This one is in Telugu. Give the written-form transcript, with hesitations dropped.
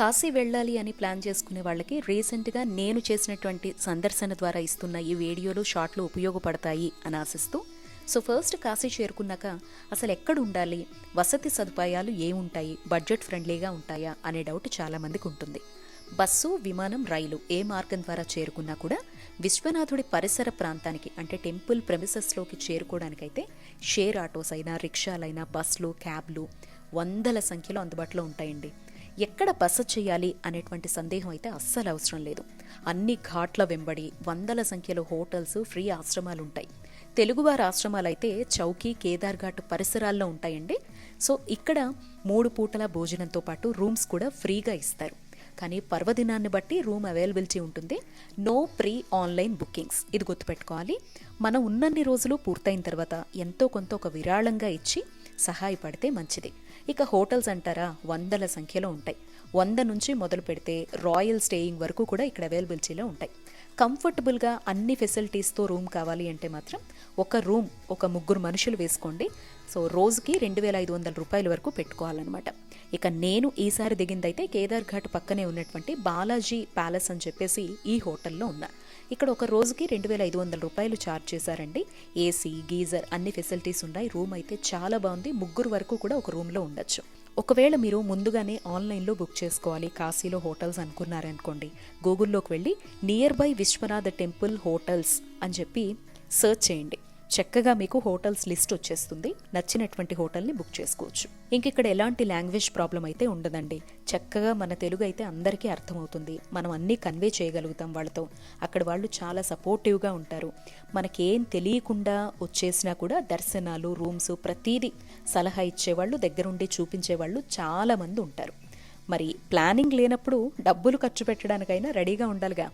కాశీ వెళ్ళాలి అని ప్లాన్ చేసుకునే వాళ్ళకి రీసెంట్గా నేను చేసినటువంటి సందర్శన ద్వారా ఇస్తున్న ఈ వీడియోలు షార్ట్లు ఉపయోగపడతాయి అని ఆశిస్తూ సో ఫస్ట్ కాశీ చేరుకున్నాక అసలు ఎక్కడ ఉండాలి, వసతి సదుపాయాలు ఏముంటాయి, బడ్జెట్ ఫ్రెండ్లీగా ఉంటాయా అనే డౌట్ చాలామందికి ఉంటుంది. బస్సు, విమానం, రైలు ఏ మార్గం ద్వారా చేరుకున్నా కూడా విశ్వనాథుడి పరిసర ప్రాంతానికి అంటే టెంపుల్ ప్రెమిసెస్లోకి చేరుకోవడానికైతే షేర్ ఆటోస్ అయినా, రిక్షాలైనా, బస్సులు, క్యాబ్లు వందల సంఖ్యలో అందుబాటులో ఉంటాయండి. ఎక్కడ బస చేయాలి అనేటువంటి సందేహం అయితే అస్సలు అవసరం లేదు. అన్ని ఘాట్ల వెంబడి వందల సంఖ్యలో హోటల్స్, ఫ్రీ ఆశ్రమాలు ఉంటాయి. తెలుగువారి ఆశ్రమాలు అయితే చౌకీ, కేదార్ ఘాట్ పరిసరాల్లో ఉంటాయండి. సో ఇక్కడ 3 పూటల భోజనంతో పాటు రూమ్స్ కూడా ఫ్రీగా ఇస్తారు. కానీ పర్వదినాన్ని బట్టి రూమ్ అవైలబిలిటీ ఉంటుంది. నో ప్రీ ఆన్లైన్ బుకింగ్స్, ఇది గుర్తుపెట్టుకోవాలి. మనం ఉన్నన్ని రోజులు పూర్తయిన తర్వాత ఎంతో కొంత ఒక విరాళంగా ఇచ్చి సహాయపడితే మంచిది. ఇక హోటల్స్ అంటారా, వందల సంఖ్యలో ఉంటాయి. 100 నుంచి మొదలు పెడితే రాయల్ స్టేయింగ్ వరకు కూడా ఇక్కడ అవైలబిలిటీలో ఉంటాయి. కంఫర్టబుల్గా అన్ని ఫెసిలిటీస్తో రూమ్ కావాలి అంటే మాత్రం ఒక రూమ్ ఒక 3 మనుషులు వేసుకోండి. సో రోజుకి 2500 రూపాయల వరకు పెట్టుకోవాలన్నమాట. ఇక నేను ఈసారి దిగిందైతే కేదార్ ఘాట్ పక్కనే ఉన్నటువంటి బాలాజీ ప్యాలెస్ అని చెప్పేసి ఈ హోటల్లో ఉన్నా. ఇక్కడ ఒక రోజుకి 2500 రూపాయలు ఛార్జ్ చేశారండి. ఏసీ, గీజర్ అన్ని ఫెసిలిటీస్ ఉన్నాయి. రూమ్ అయితే చాలా బాగుంది. 3 వరకు కూడా ఒక రూమ్లో ఉండొచ్చు. ఒకవేళ మీరు ముందుగానే ఆన్లైన్లో బుక్ చేసుకోవాలి, కాశీలో హోటల్స్ అనుకున్నారనుకోండి, గూగుల్లోకి వెళ్ళి nearby Vishwanatha temple hotels అని చెప్పి సర్చ్ చేయండి. చక్కగా మీకు హోటల్స్ లిస్ట్ వచ్చేస్తుంది. నచ్చినటువంటి హోటల్ని బుక్ చేసుకోవచ్చు. ఇంక ఇక్కడ ఎలాంటి లాంగ్వేజ్ ప్రాబ్లం అయితే ఉండదండి. చక్కగా మన తెలుగు అయితే అందరికీ అర్థమవుతుంది. మనం అన్నీ కన్వే చేయగలుగుతాం వాళ్ళతో. అక్కడ వాళ్ళు చాలా సపోర్టివ్గా ఉంటారు. మనకేం తెలియకుండా వచ్చేసినా కూడా దర్శనాలు, రూమ్స్ ప్రతీదీ సలహా ఇచ్చేవాళ్ళు, దగ్గరుండి చూపించేవాళ్ళు చాలామంది ఉంటారు. మరి ప్లానింగ్ లేనప్పుడు డబ్బులు ఖర్చు పెట్టడానికైనా రెడీగా ఉండాలిగా.